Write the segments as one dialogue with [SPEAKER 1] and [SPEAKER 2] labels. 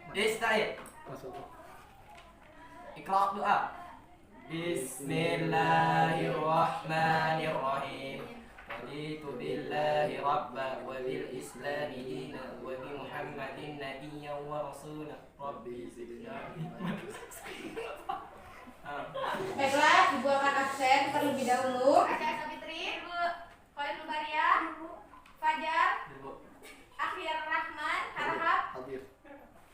[SPEAKER 1] Ista'id. Iqra' doa. Bismillahirrahmanirrahim. Raditu billahi rabba wa bil islami dina wa bi Muhammadin nabiyyan wa rasulah. Rabbi zidna ilma.
[SPEAKER 2] Baiklah, Ibu akan absen terlebih dahulu.
[SPEAKER 3] Asyik Sabitri, Ibu Khalil Mubaria, Fajar, Akhir Rahman, Harahap,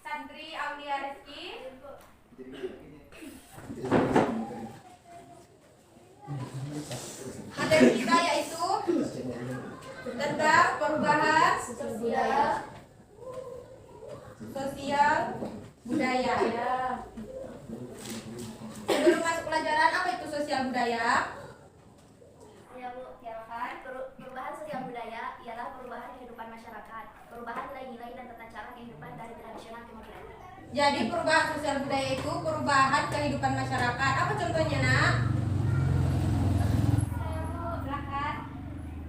[SPEAKER 3] Santri Aulia Rizki.
[SPEAKER 2] Materi kita yaitu tentang perubahan sosial budaya. Sebelum masuk pelajaran, apa itu sosial budaya?
[SPEAKER 3] Ya Bu, silakan. Perubahan sosial budaya ialah perubahan kehidupan masyarakat, perubahan nilai-nilai dan tata cara kehidupan dari tradisional ke modern.
[SPEAKER 2] Jadi perubahan sosial budaya itu perubahan kehidupan masyarakat. Apa contohnya, Nak?
[SPEAKER 3] Ya Bu, silakan.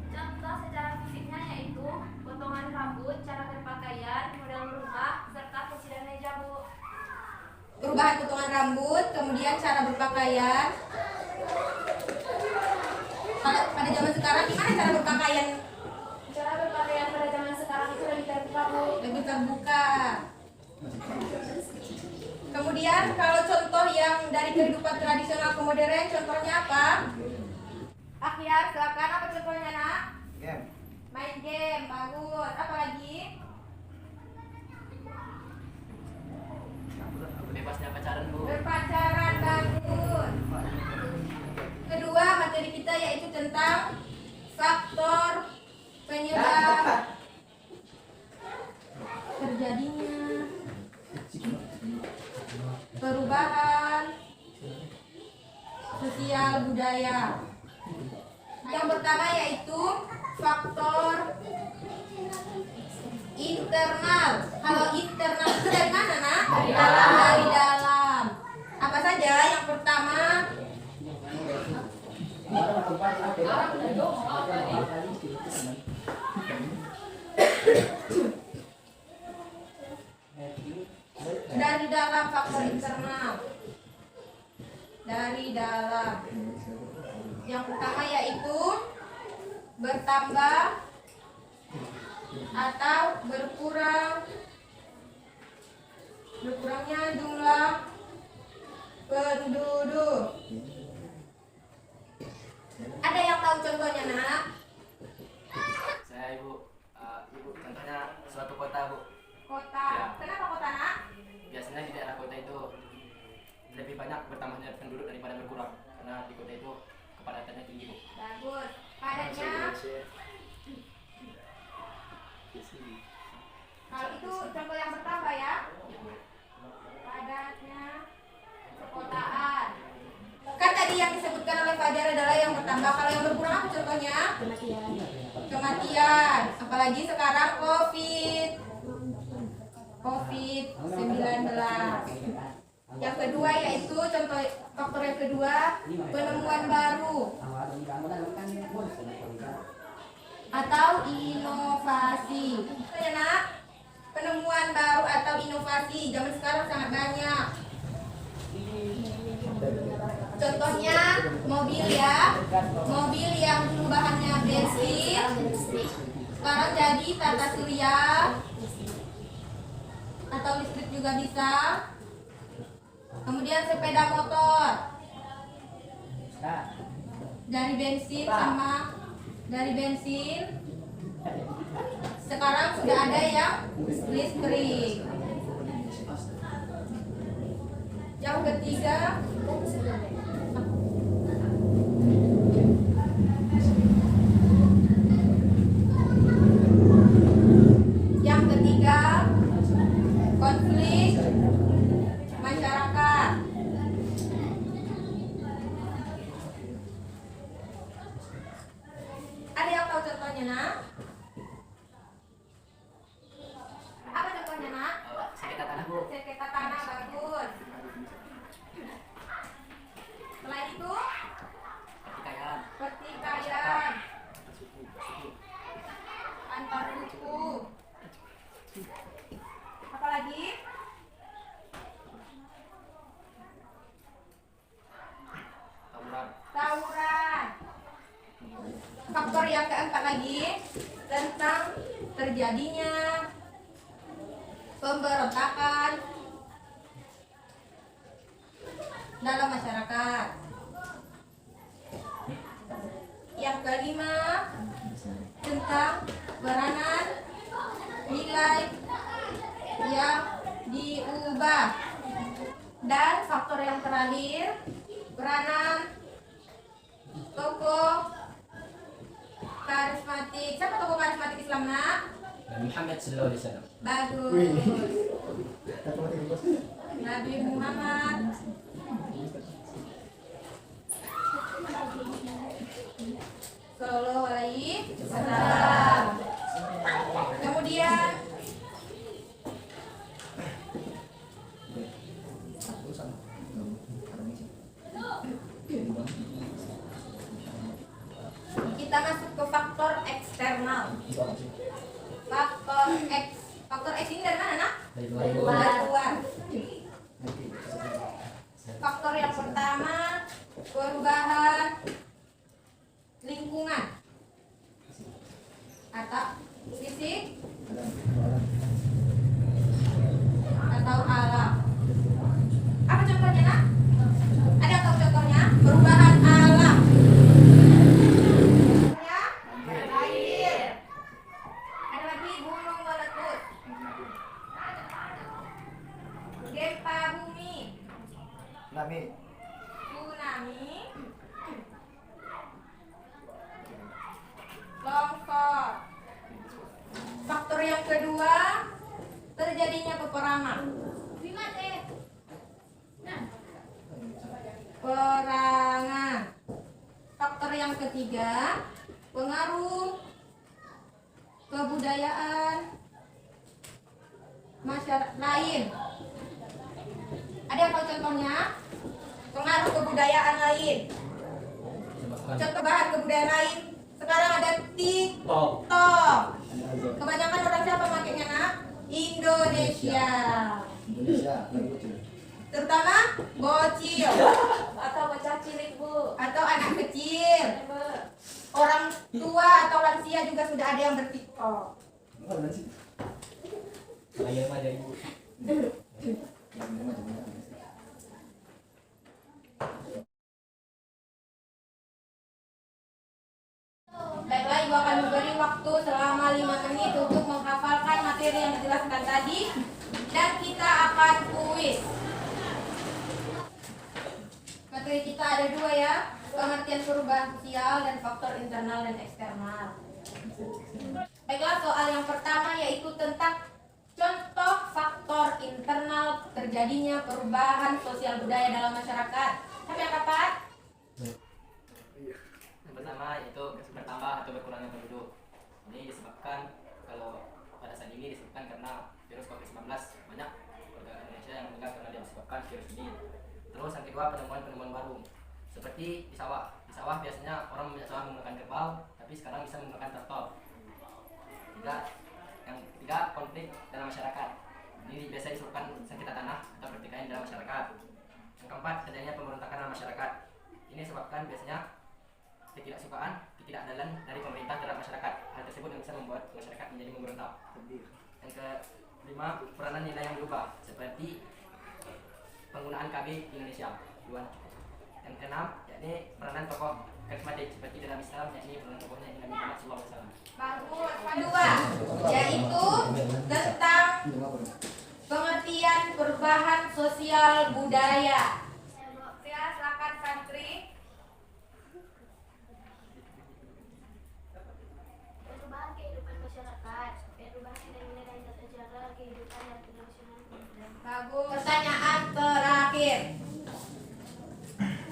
[SPEAKER 3] Contoh secara fisiknya yaitu potongan rambut, cara berpakaian, model rumah, serta kursi dan meja Bu.
[SPEAKER 2] Perubahan potongan rambut, kemudian cara berpakaian. Pada zaman sekarang gimana cara berpakaian?
[SPEAKER 3] Cara berpakaian pada zaman sekarang itu lebih terbuka Bu.
[SPEAKER 2] Lebih terbuka. Kemudian kalau contoh yang dari kehidupan tradisional ke modern, contohnya apa? Akhir, silakan. Apa contohnya, Nak?
[SPEAKER 1] Game.
[SPEAKER 2] Main game, bagus. Apa lagi?
[SPEAKER 1] Bebasnya pacaran, Bu.
[SPEAKER 2] Berpacaran, bagus. Kedua materi kita yaitu tentang faktor penyebab terjadinya perubahan sosial budaya. Yang pertama yaitu faktor internal. Kalau internal itu dari mana, Nak? Dari dalam. Dari dalam. Apa saja? Yang pertama dari dalam, faktor internal. Dari dalam. Yang pertama yaitu bertambah atau berkurangnya jumlah penduduk. Ada yang tahu contohnya, Nak?
[SPEAKER 1] Saya Ibu, Ibu contohnya suatu kota, Bu.
[SPEAKER 2] Kota.
[SPEAKER 1] Ya.
[SPEAKER 2] Kenapa kota, Nak?
[SPEAKER 1] Biasanya di daerah kota itu lebih banyak bertambahnya penduduk daripada berkurang, karena di kota itu kepadatannya tinggi, Bu.
[SPEAKER 2] Bagus. Padatnya. Kalau itu contoh yang pertama ya. Padatnya perkotaan. Kan tadi yang disebutkan oleh Fajar adalah yang bertambah. Kalau yang berkurang apa contohnya? Kematian. Apalagi sekarang COVID-19. Yang kedua yaitu contoh faktor yang kedua, penemuan baru atau inovasi. Ya, Nak? Penemuan baru atau inovasi zaman sekarang sangat banyak. Contohnya mobil ya, mobil yang dulu bahannya bensin sekarang jadi tata surya atau listrik juga bisa. Kemudian sepeda motor dari bensin sekarang sudah ada yang listrik. Yang ketiga konflik masyarakat. Ada yang tahu contohnya, Nak? Apa contohnya, Nak?
[SPEAKER 1] Sengketa tanah, Bu.
[SPEAKER 2] Sengketa tanah, bagus. Selain itu, pertikaian antar suku. Apa lagi? terjadinya pemberontakan dalam masyarakat. Yang kelima, tentang peranan nilai yang diubah. Dan faktor yang terakhir, peranan tokoh karismatik. Siapa tokoh karismatik Islam, nak?
[SPEAKER 1] Muhammad sallallahu alaihi wasallam.
[SPEAKER 2] Bagus. Nabi Muhammad. Sallallahu alaihi wasallam. Kemudian kita masuk ke faktor eksternal. Faktor X ini dari mana, nak?
[SPEAKER 1] Dari
[SPEAKER 2] Dari luar. Faktor yang pertama, perubahan lingkungan atau fisik atau alam. Apa contohnya, nak? Ada yang tahu contohnya? Perubahan alam. Ya? Air. Ada lagi gunung meletus. Gempa bumi. Tsunami. Longsor. Faktor yang kedua, terjadinya peperangan. Perangan. Faktor yang ketiga, pengaruh kebudayaan masyarakat lain. Ada yang tahu contohnya? Pengaruh kebudayaan lain. Contoh bahan kebudayaan lain. Sekarang ada TikTok. Kebanyakan orang siapa makainya, nak? Indonesia. Terutama bocil
[SPEAKER 3] Atau bocah cilik, Bu.
[SPEAKER 2] atau anak kecil. Orang tua atau lansia juga sudah ada yang bertiktok.
[SPEAKER 1] Ayo mah dari ibu.
[SPEAKER 2] Baiklah, Ibu akan memberi waktu selama 5 menit untuk menghafalkan materi yang dijelaskan tadi. Dan kita akan kuis. Materi kita ada 2 ya, pengertian perubahan sosial dan faktor internal dan eksternal. Baiklah, soal yang pertama yaitu tentang contoh faktor internal terjadinya perubahan sosial budaya dalam masyarakat. Siapa yang dapat?
[SPEAKER 1] Yang pertama yaitu bertambah atau berkurangnya penduduk. Ini disebabkan kalau pada saat ini disebabkan karena virus COVID-19, banyak warga Indonesia yang meninggal karena disebabkan virus ini. Terus yang kedua, penemuan baru seperti di sawah. Di sawah biasanya orang sawah menggunakan kerbau, tapi sekarang bisa menggunakan traktor. Yang ketiga, konflik dalam masyarakat. Ini biasa disebabkan sengketa tanah atau pertikaian dalam masyarakat. Yang keempat, adanya pemberontakan dalam masyarakat. Ini disebabkan biasanya ketidaksukaan, ketidakadilan dari pemerintah terhadap masyarakat. Hal tersebut yang bisa membuat masyarakat menjadi memberontak. Yang kelima, peranan nilai yang berubah seperti penggunaan KB di Indonesia. Yang keenam, yakni peranan tokoh karismatik seperti dalam Islam, yakni peranan tokohnya Nabi Muhammad SAW.
[SPEAKER 2] Bagus. Kedua, yaitu tentang pengertian perubahan sosial budaya. Silakan santri.
[SPEAKER 3] Perubahan kehidupan masyarakat, perubahan nilai-nilai dan tata cara kehidupan yang internasional.
[SPEAKER 2] Bagus. Pertanyaan terakhir.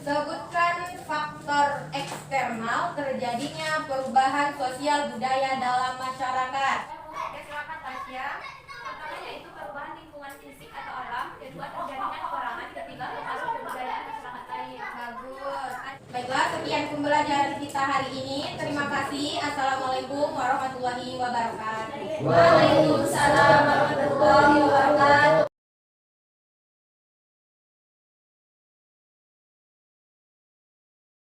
[SPEAKER 2] Sebutkan faktor eksternal terjadinya perubahan sosial budaya dalam masyarakat. Ya, silakan Tasya.
[SPEAKER 3] Pertama yaitu perubahan lingkungan fisik atau alam, kedua terjadinya peperangan, ketiga pengaruh kebudayaan masyarakat lain.
[SPEAKER 2] Bagus. Baiklah, sekian pembelajaran kita hari ini. Terima kasih. Assalamualaikum warahmatullahi wabarakatuh.
[SPEAKER 3] Waalaikumsalam warahmatullahi wabarakatuh.